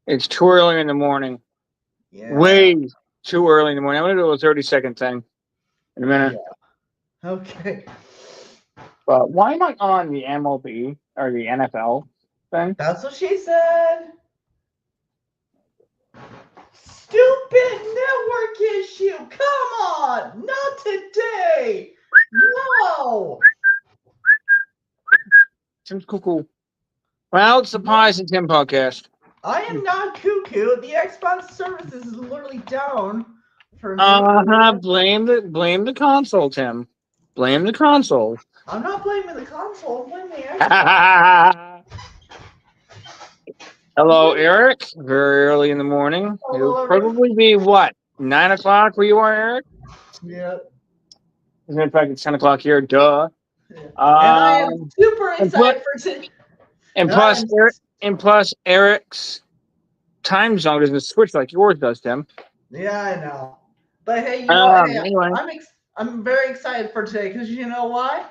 It's too early in the morning. Yeah. Way too early in the morning. I'm gonna do a 30-second thing in a Yeah. minute. Okay. But why am I on the MLB or the NFL thing? That's what she said. Stupid network issue. Come on. Not today. No. Tim's cuckoo. Well, it's the Pies and Tim podcast. I am not cuckoo. The Xbox service is literally down for me. Blame the console, Tim. Blame the console. I'm not blaming the console. I'm blaming the Xbox. Hello, Eric. Very early in the morning. It'll Hello, everyone. probably be what, 9 o'clock where you are, Eric? Yeah. As a matter of fact, it's 10 o'clock here. Duh. Yeah. And I am Um, super and plus, excited for today. and And I plus, am. Eric's time zone doesn't switch like yours does, Tim. Yeah, I know. But hey, you know what? Hey, Anyway, I'm very excited for today because you know why?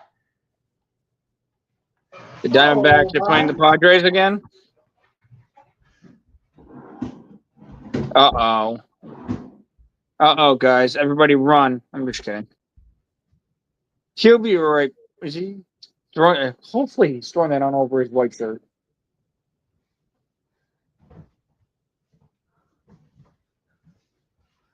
the Oh Diamondbacks are playing the my! Padres again. Uh oh, guys! Everybody run! I'm just kidding. He'll be all right. Is he throwing? Hopefully, he's throwing that on over his white shirt.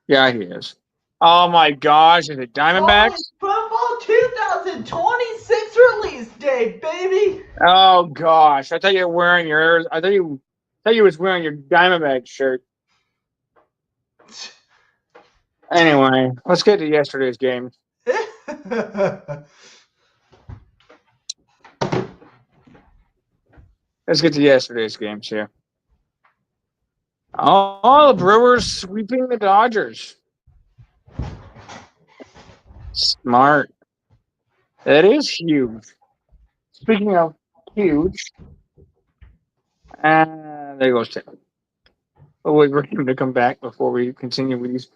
Yeah, he is. Oh my gosh! Is it College Diamondbacks? football 2026 release day, baby. Oh gosh! I thought you were wearing yours. I thought you was wearing your Diamondback shirt. Anyway, let's get to yesterday's game. Let's get to yesterday's games here. Oh, the Brewers sweeping the Dodgers. Smart. That is huge. Speaking of huge, there goes Tim. We'll wait for him to come back before we continue with these.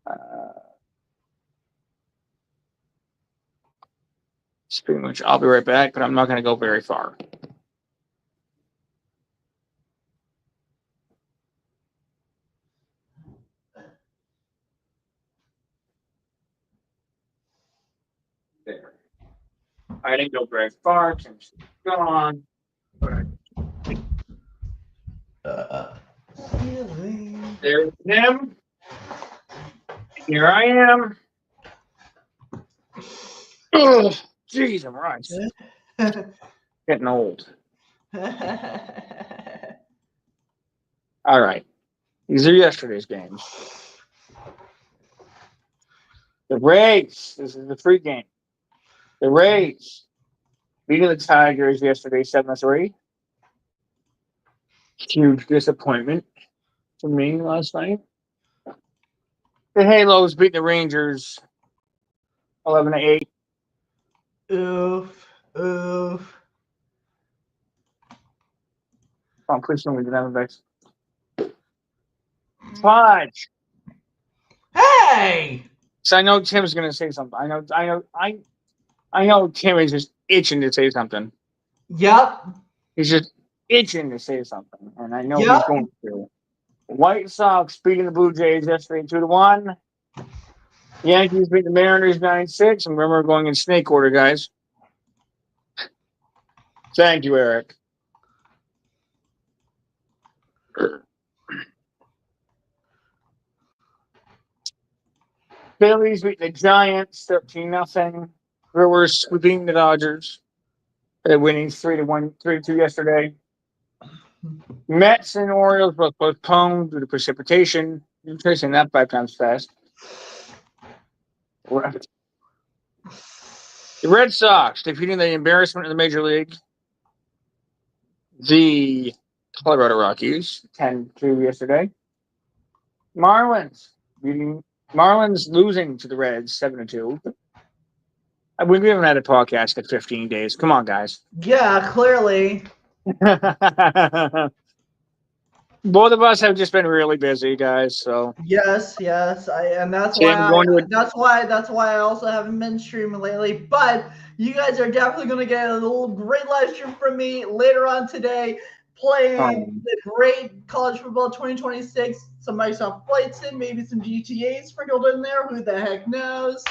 Uh, it's pretty much. I'll be right back, but I'm not going to go very far. There. I didn't go very far. Tim's gone. There's Tim. Here I am. Oh, jeez, I'm right. Getting old. All right. These are yesterday's games. The Rays. This is the free game. The Rays beating the Tigers yesterday 7-3. Huge disappointment for me last night. The Halos beat the Rangers 11-8. Oof, oof. Oh, please don't leave the Diamondbacks. Fudge. Hey! So I know Tim's gonna say something. I know Tim is just itching to say something. Yep. He's just itching to say something, and I know he's Yep. going to. White Sox beating the Blue Jays yesterday 2-1. Yankees beat the Mariners 9-6. And remember, going in snake order, guys. Thank you, Eric. Phillies beat the Giants 13-0. Brewers sweeping the Dodgers. They're winning 3-1, 3-2 yesterday. Mets and Orioles both postponed due to precipitation. You're tracing that 5 times fast. The Red Sox defeating the embarrassment of the Major League. The Colorado Rockies 10-2 yesterday. Marlins losing to the Reds 7-2. We haven't had a podcast in 15 days. Come on, guys. Yeah, clearly. Both of us have just been really busy, guys. So Yes, yes. And Tim going to that's why I also haven't been streaming lately. But you guys are definitely gonna get a little great live stream from me later on today. playing the great college football 2026. Some Microsoft Flight Sim, maybe some GTA sprinkled in there. Who the heck knows?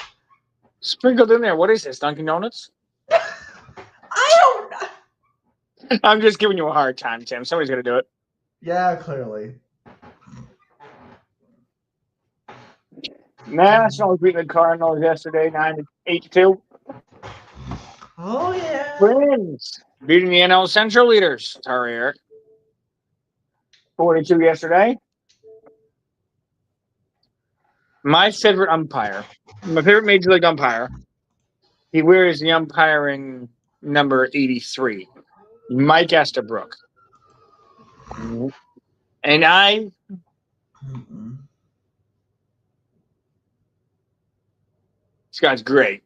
Sprinkled in there. What is this? Dunkin' Donuts? I don't know. I'm just giving you a hard time, Tim. Somebody's gonna do it. Yeah, clearly. Nationals beat the Cardinals yesterday, 8-2. Oh yeah. Twins beating the NL Central leaders. Sorry, Eric. 42 yesterday. My favorite umpire, my favorite Major League umpire, he wears the umpiring number 83, Mike Estabrook. And this guy's great.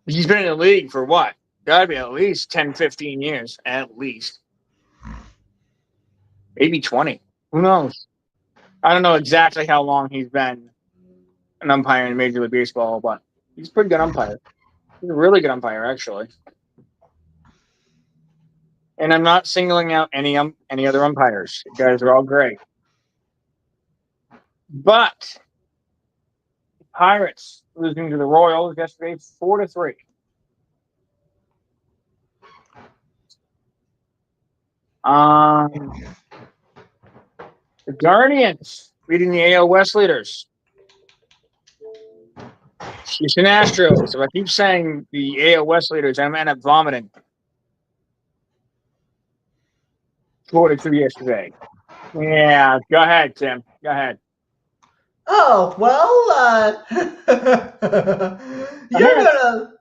He's been in the league for what? Gotta be at least 10, 15 years, at least. Maybe 20. Who knows? I don't know exactly how long he's been an umpire in Major League Baseball, but he's a pretty good umpire. He's a really good umpire, actually. And I'm not singling out any other umpires. You guys are all great. But Pirates losing to the Royals yesterday, 4-3. The Guardians beating the AL West leaders. Houston Astros. If I keep saying the AL West leaders, I'm end up vomiting. 4-2 yesterday. Yeah, go ahead, Tim. Go ahead. Oh, well, you're gonna.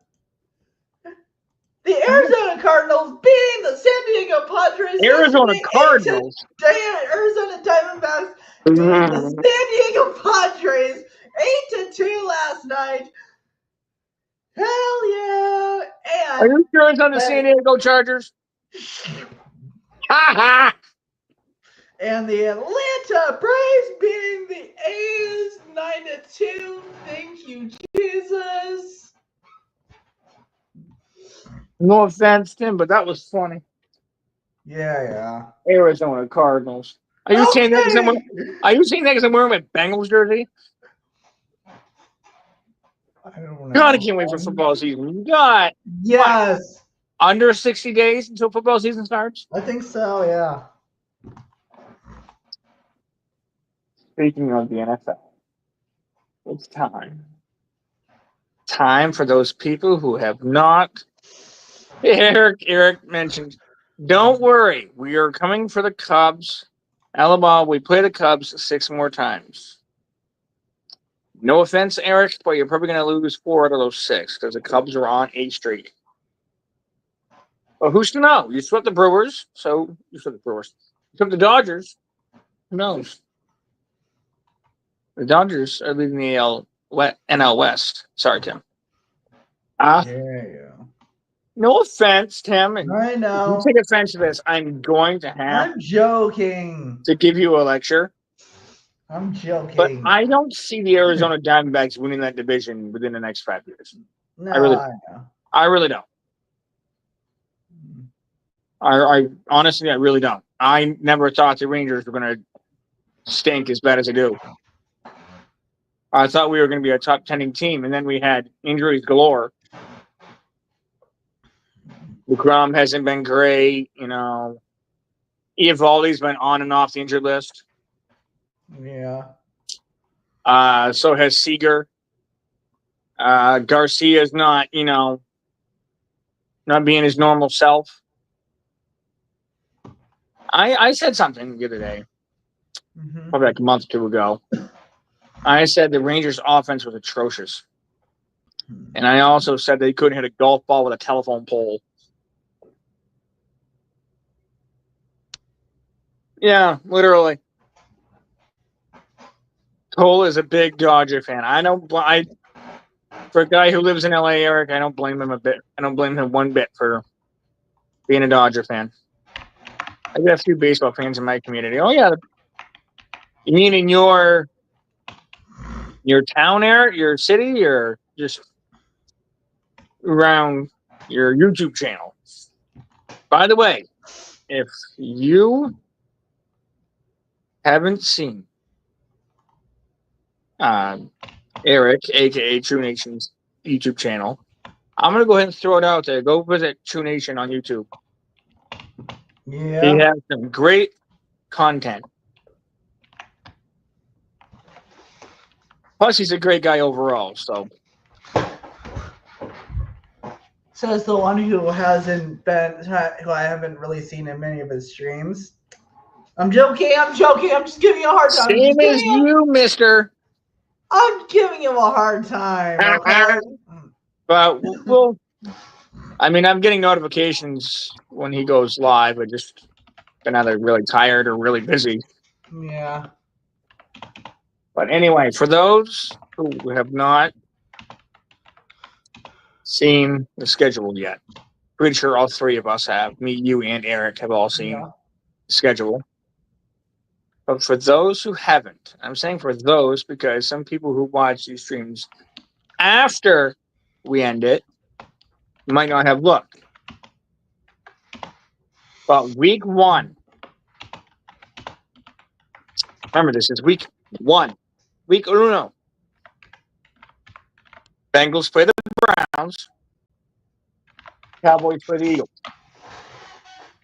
The Arizona Cardinals beating the San Diego Padres. Arizona Cardinals. Arizona Diamondbacks beating the San Diego Padres 8-2 last night. Hell yeah! And are you sure it's on the San Diego Chargers? Ha ha! And the Atlanta Braves beating the A's 9-2. Thank you, Jesus. No offense, Tim, but that was funny. Yeah. Arizona Cardinals. Are you saying that because I'm wearing my Bengals jersey? I don't know. God, I can't wait for football season. You got under 60 days until football season starts? I think so, yeah. Speaking of the NFL, it's time. Time for those people who have not. Eric mentioned, don't worry, we are coming for the Cubs. Alabama, we play the Cubs 6 more times. No offense, Eric, but you're probably going to lose 4 out of those 6 because the Cubs are on a streak. Well, who's to know? You swept the Brewers, so you swept the Brewers. You swept the Dodgers. Who knows? The Dodgers are leading the NL West. Sorry, Tim. No offense, Tim. And I know. if you take offense to this, I'm going to have I'm joking. to give you a lecture. I'm joking. But I don't see the Arizona Diamondbacks winning that division within the next 5 years. No, I really don't. I honestly, I really don't. I never thought the Rangers were going to stink as bad as they do. I thought we were going to be a top 10 team, and then we had injuries galore. DeGrom hasn't been great, you know. Eovaldi's been on and off the injured list. Yeah. So has Seager. Garcia's not, not being his normal self. I said something the other day, probably like a month or 2 ago. I said the Rangers' offense was atrocious. And I also said they couldn't hit a golf ball with a telephone pole. Yeah, literally. Cole is a big Dodger fan. For a guy who lives in LA, Eric, I don't blame him a bit. I don't blame him one bit for being a Dodger fan. I got a few baseball fans in my community. Oh yeah, you mean in your town, Eric, your city, or just around your YouTube channel? By the way, if you haven't seen Eric, aka True Nation's YouTube channel, I'm gonna go ahead and throw it out there. Go visit True Nation on YouTube. Yeah. He has some great content. Plus, he's a great guy overall. So, Says the one who hasn't been, who I haven't really seen in many of his streams. I'm joking. I'm just giving you a hard time. same as you, Mister. I'm giving him a hard time. Okay. But we'll. I mean, I'm getting notifications when he goes live. I just been either really tired or really busy. Yeah. But anyway, for those who have not seen the schedule yet, pretty sure all three of us have. Me, you, and Eric have all seen the schedule. But for those who haven't, I'm saying for those because some people who watch these streams after we end it might not have looked. But week 1, remember this is week 1, week uno. Bengals play the Browns. Cowboys play the Eagles.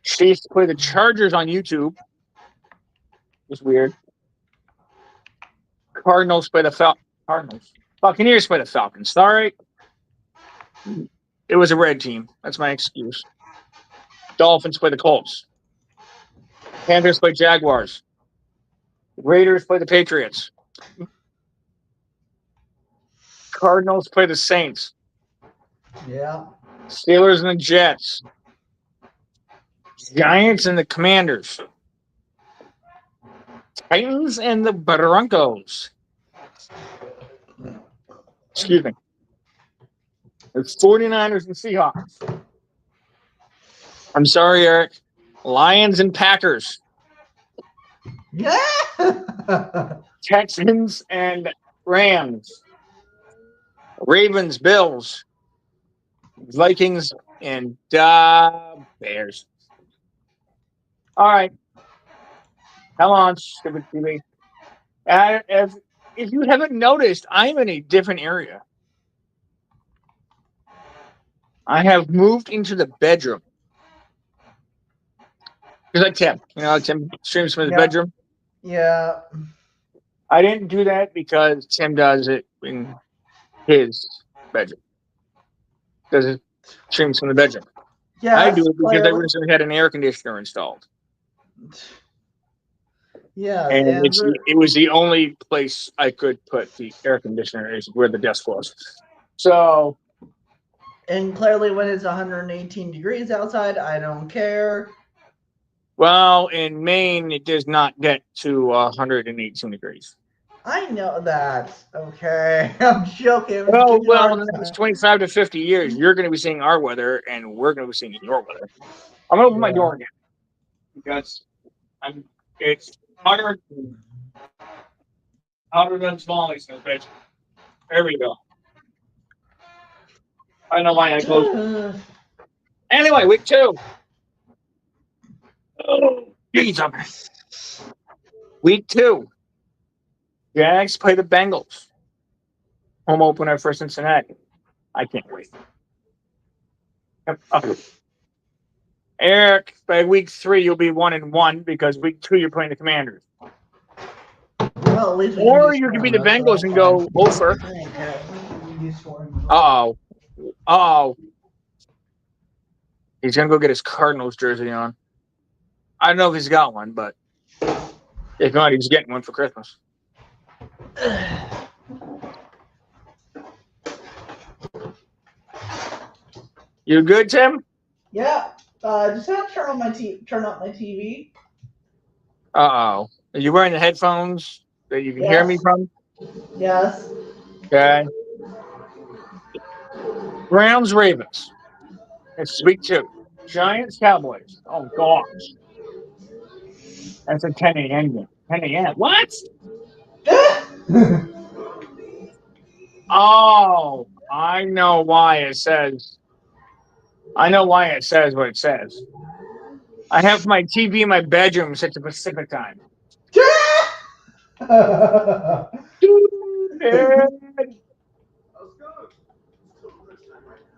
Chiefs play the Chargers on YouTube. It's weird. Cardinals play the Cardinals. Buccaneers play the Falcons. Sorry. It was a red team. That's my excuse. Dolphins play the Colts. Panthers play Jaguars. Raiders play the Patriots. Cardinals play the Saints. Yeah. Steelers and the Jets. Giants and the Commanders. Titans and the Broncos. Excuse me. The 49ers and Seahawks. I'm sorry, Eric. Lions and Packers. Yeah. Texans and Rams. Ravens, Bills. Vikings and Bears. All right. Come on, stupid TV. If you haven't noticed, I'm in a different area. I have moved into the bedroom. Because like Tim. You know, Tim streams from his bedroom. Yeah. I didn't do that because Tim does it in his bedroom. Does it streams from the bedroom. Yeah. I do it because I recently had an air conditioner installed. Yeah. And it was the only place I could put the air conditioner is where the desk was. So. And clearly when it's 118 degrees outside, I don't care. Well, in Maine, it does not get to 118 degrees. I know that. Okay. I'm joking. Well, in the next 25 to 50 years, you're going to be seeing our weather, and we're going to be seeing your weather. I'm going to open my door again. Because it's hotter than Smalley's in the bedroom. There we go. I don't know why I closed. Anyway, week 2. Oh, Jesus. Week 2. Jags play the Bengals. Home opener for Cincinnati. I can't wait. Eric, by week 3, you'll be 1-1 because week 2 you're playing the Commanders. Well, or you could be the Bengals and go over. Uh-oh. He's going to go get his Cardinals jersey on. I don't know if he's got one, but if not, he's getting one for Christmas. You good, Tim? Yeah. Just have to turn up my TV. Uh-oh. Are you wearing the headphones that you can hear me from? Yes. Okay. Browns, Ravens. It's week 2. Giants, Cowboys. Oh, gosh. That's a 10 a.m. game. 10 a.m. What? Oh, I know why it says what it says. I have my TV in my bedroom set to Pacific time. Dude,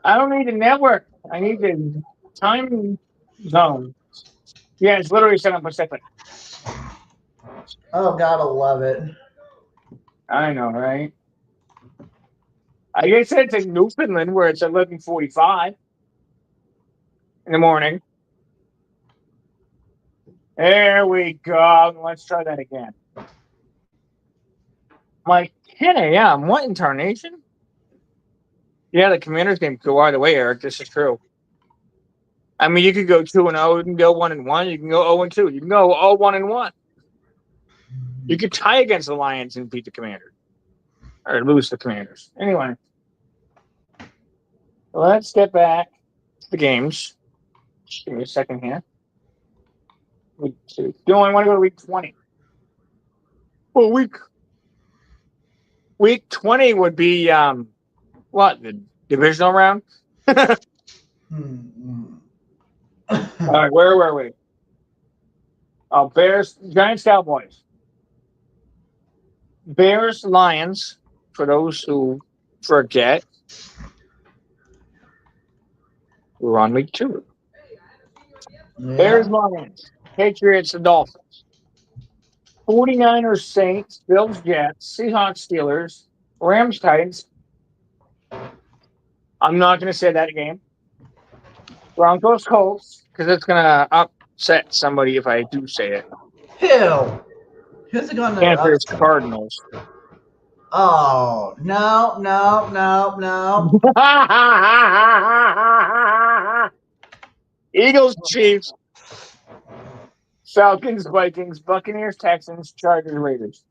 I don't need the network. I need the time zone. Yeah, it's literally set on Pacific. Oh, God, I love it. I know, right? I guess it's in Newfoundland where it's 11:45 in the morning. There we go. Let's try that again. Like 10 a.m. What in tarnation? Yeah, the Commanders game could go either way, Eric. This is true. I mean, you could go 2-0. You can go 1-1. You can go 0-2. You can go 0-1-1. You could tie against the Lions and beat the Commanders, or lose the Commanders. Anyway, let's get back to the games. Just give me a second here. Week 2. Do I want to go to week 20? Well, week 20 would be what, the divisional round? All right, where were we? Oh, Bears, Giants, Cowboys. Bears, Lions, for those who forget. We're on week 2. Yeah. Bears, Lions, Patriots, the Dolphins. 49ers, Saints, Bills, Jets, Seahawks, Steelers, Rams, Titans. I'm not going to say that game. Broncos, Colts, because it's going to upset somebody if I do say it. Who? Who's it going to Panthers, Cardinals. Oh, no. Eagles, Chiefs, Falcons, Vikings, Buccaneers, Texans, Chargers, Raiders.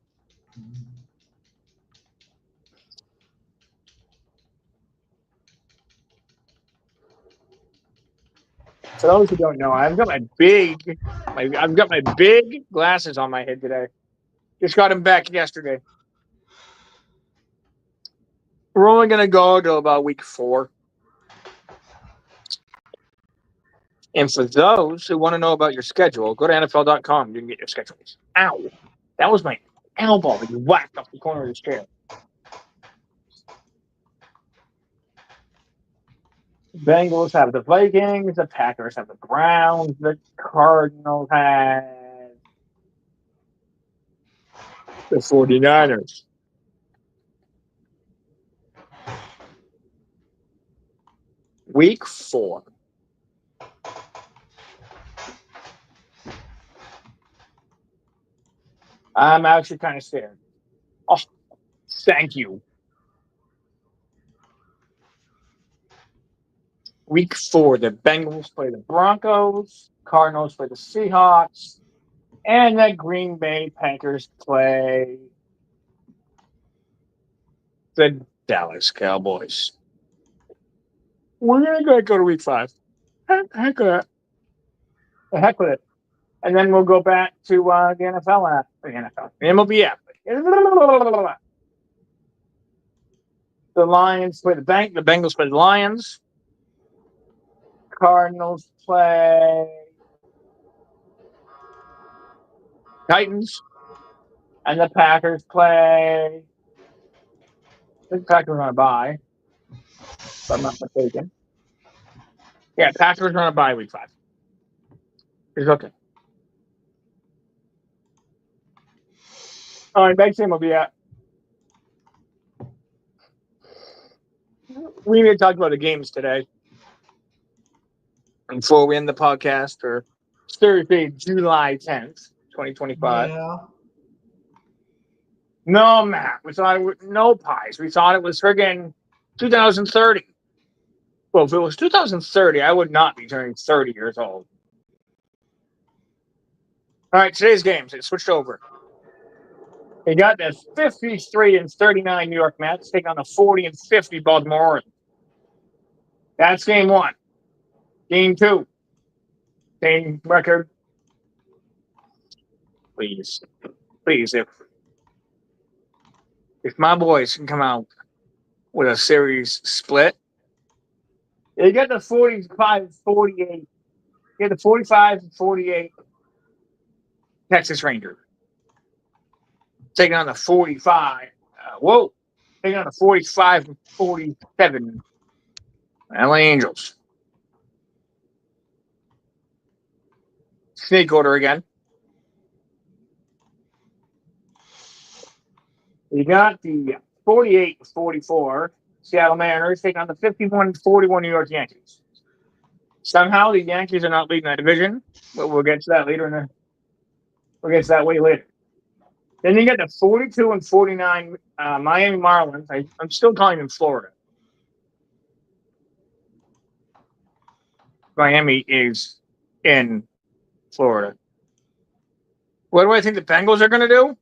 For those who don't know, I've got my big glasses on my head today. Just got them back yesterday. We're only going to go to about week 4. And for those who want to know about your schedule, go to NFL.com. You can get your schedules. Ow. That was my elbow that you whacked off the corner of this chair. The Bengals have the Vikings. The Packers have the Browns. The Cardinals have the 49ers. Week 4. I'm actually kind of scared. Oh, thank you. Week 4, the Bengals play the Broncos, Cardinals play the Seahawks, and the Green Bay Packers play the Dallas Cowboys. We're going to go to week 5. Heck with it. The heck with it. And then we'll go back to the NFL app. The MLB app. The Lions play the Bengals play the Lions. Cardinals play Titans. And the Packers play. I think Packers are on a bye, if I'm not mistaken. Yeah, Packers are on a bye week 5. It's okay. All right, next game will be at. We need to talk about the games today. Before we end the podcast for Thursday, July 10th, 2025. Yeah. No, Matt. We thought it was no pies. We thought it was friggin' 2030. Well, if it was 2030, I would not be turning 30 years old. All right, today's games. It switched over. They got the 53-39 New York Mets taking on the 40-50 Baltimore Orioles. That's game 1. Game 2. Same record. Please, if my boys can come out with a series split, they got the 45-48 get the 45-48 Texas Rangers. Taking on the 45. Taking on the 45-47 LA Angels. Snake order again. You got the 48-44 Seattle Mariners taking on the 51-41 New York Yankees. Somehow the Yankees are not leading that division, but we'll get to that later. We'll get to that way later. Then you get the 42-49 Miami Marlins. I'm still calling them Florida. Miami is in Florida. What do I think the Bengals are going to do?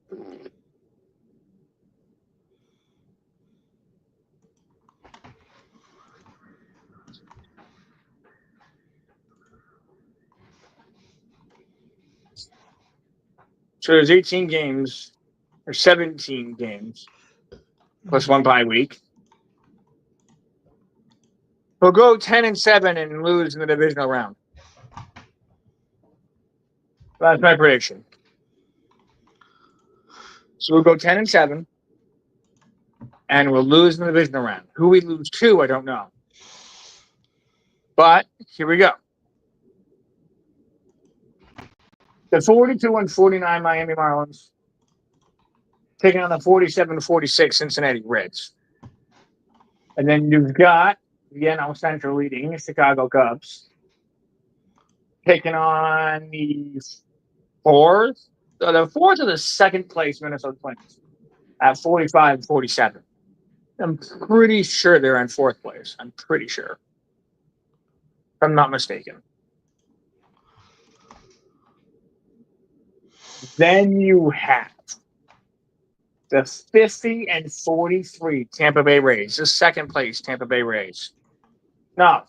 So there's 18 games, or 17 games, plus one bye week. We'll go 10-7 and lose in the divisional round. That's my prediction. So we'll go 10-7, and we'll lose in the divisional round. Who we lose to, I don't know. But here we go. The 42-49 Miami Marlins taking on the 47-46 Cincinnati Reds. And then you've got the NL Central leading Chicago Cubs taking on the fourth or the second place Minnesota Twins at 45-47. I'm pretty sure they're in fourth place. I'm pretty sure. If I'm not mistaken. Then you have the 50-43 Tampa Bay Rays. The second place Tampa Bay Rays. No.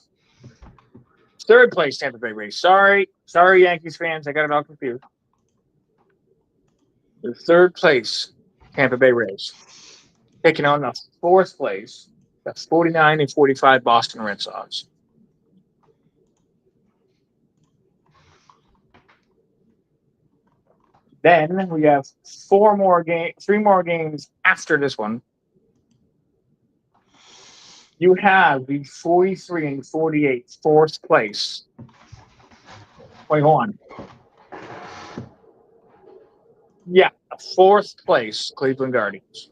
Third place Tampa Bay Rays. Sorry, Yankees fans. I got it all confused. The third place Tampa Bay Rays. Taking on the fourth place, the 49-45 Boston Red Sox. Then we have three more games after this one. You have the 43-48 fourth place. 21. Yeah, fourth place Cleveland Guardians.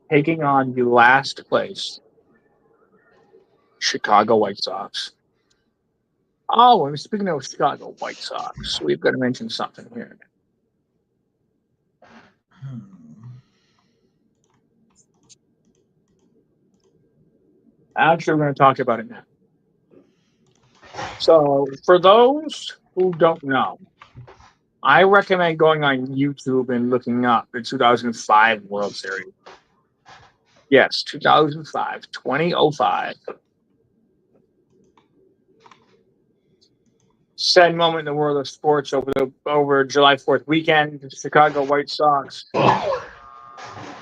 Taking on the last place Chicago White Sox. Oh, and speaking of Chicago White Sox, we've got to mention something here. Actually, we're going to talk about it now. So, for those who don't know, I recommend going on YouTube and looking up the 2005 World Series. Yes, 2005. Said moment in the world of sports over July 4th weekend. The Chicago White Sox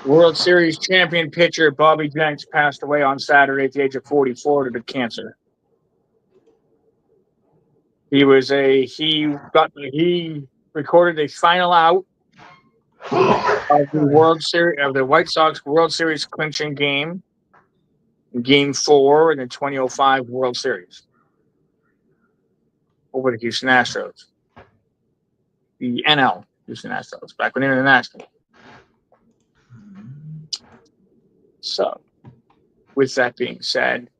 World Series champion pitcher Bobby Jenks passed away on Saturday at the age of 44 due to cancer. He recorded a final out of the White Sox World Series clinching game, Game 4 in the 2005 World Series over the Houston Astros. The NL Houston Astros, back when they were the National. So, with that being said,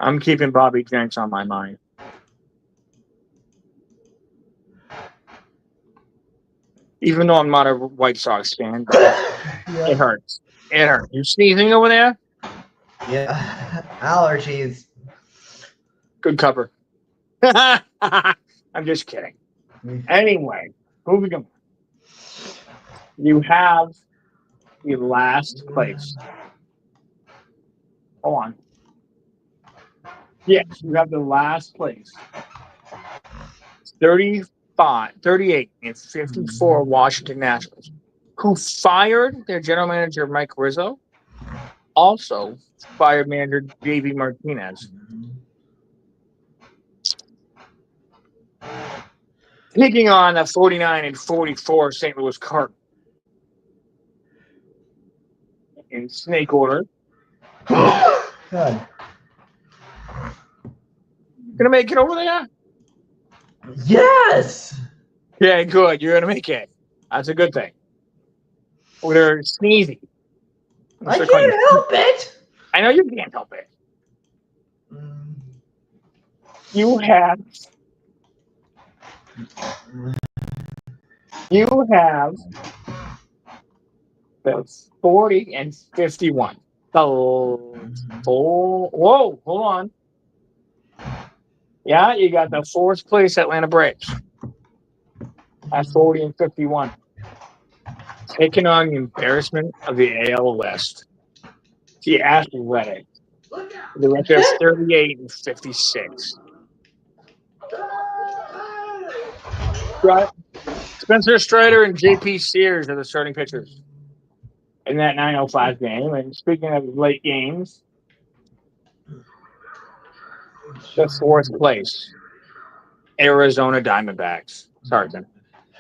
I'm keeping Bobby Jenks on my mind. Even though I'm not a White Sox fan, It hurts. It hurts. You sneezing over there? Yeah, allergies. Good cover. I'm just kidding. Anyway, moving on. You have the last place. Hold on. Yes, you have the last place. 38 and 54 Washington Nationals, who fired their general manager Mike Rizzo, also fired manager JV Martinez. Taking on the 49-44 St. Louis Cardinals in snake order. Good. Gonna make it over there? Yes. Yeah, good. You're gonna make it. That's a good thing. We're sneezy. I can't help it. I know you can't help it. Mm. You have the 40-51. Whoa, hold on. Yeah, you got the fourth place Atlanta Braves at 40-51. Taking on the embarrassment of the AL West. The Athletics. The record of 38-56. Right. Spencer Strider and JP Sears are the starting pitchers in that 9:05 game. And speaking of late games, the fourth place, Arizona Diamondbacks. Sorry, Ben.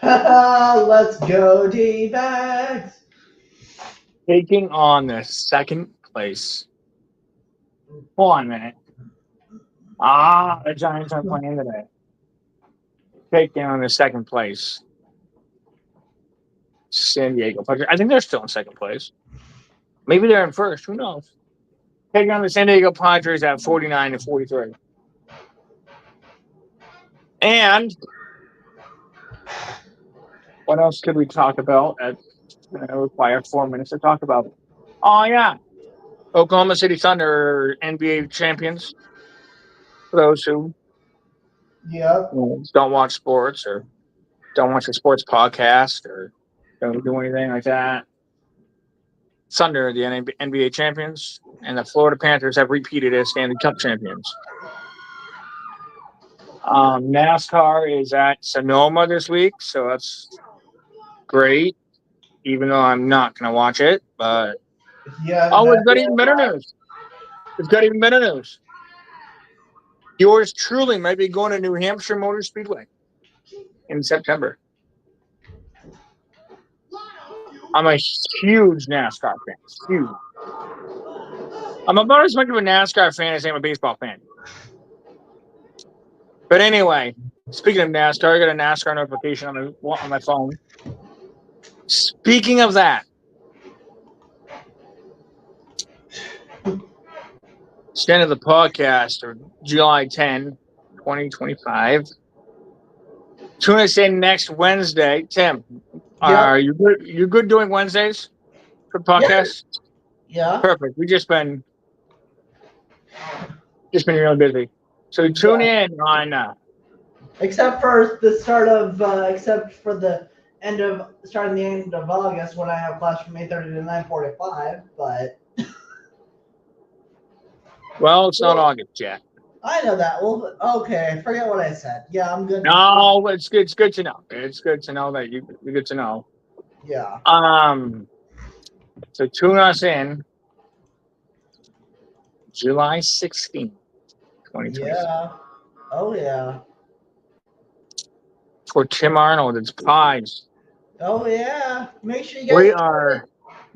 Let's go, D-backs. Taking on the second place. Hold on a minute. The Giants aren't playing today. Taking on the second place, San Diego Padres. I think they're still in second place. Maybe they're in first. Who knows? Taking on the San Diego Padres at 49-43. And what else could we talk about? It's going to require 4 minutes to talk about. Oh, yeah. Oklahoma City Thunder NBA champions. For those who don't watch sports or don't watch a sports podcast or don't do anything like that. Thunder, the NBA champions, and the Florida Panthers have repeated as Stanley Cup champions. NASCAR is at Sonoma this week, so that's great, even though I'm not going to watch it. But it's got even better news. It's got even better news. Yours truly might be going to New Hampshire Motor Speedway in September. I'm a huge NASCAR fan. Huge. I'm about as much of a NASCAR fan as I am a baseball fan. But anyway, speaking of NASCAR, I got a NASCAR notification on my phone. Speaking of that, it's the end of the podcast, or July 10, 2025. Tune us in next Wednesday. Tim, are you good? You good doing Wednesdays for podcasts? Yeah. Perfect. We just been really busy. So tune in on. Except for the end of August when I have class from 8:30 to 9:45. But well, it's not August yet. I know that. Well, okay. Forget what I said. Yeah, I'm good. No, it's good. It's good to know. It's good to know that you're good to know. Yeah. So tune us in July 16th, 2020. Yeah. Oh yeah. For Tim Arnold, it's Pies. Oh yeah. Make sure you guys. We are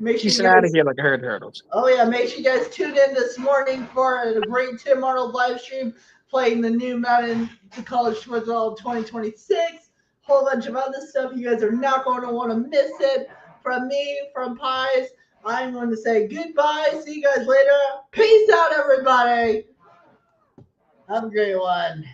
piecing out of here like a herd of turtles. Oh yeah. Make sure you guys tune in this morning for a great Tim Arnold live stream playing the new Madden to College Football 2026. Whole bunch of other stuff. You guys are not going to want to miss it. From me, from Pies, I'm going to say goodbye. See you guys later. Peace out, everybody. Have a great one.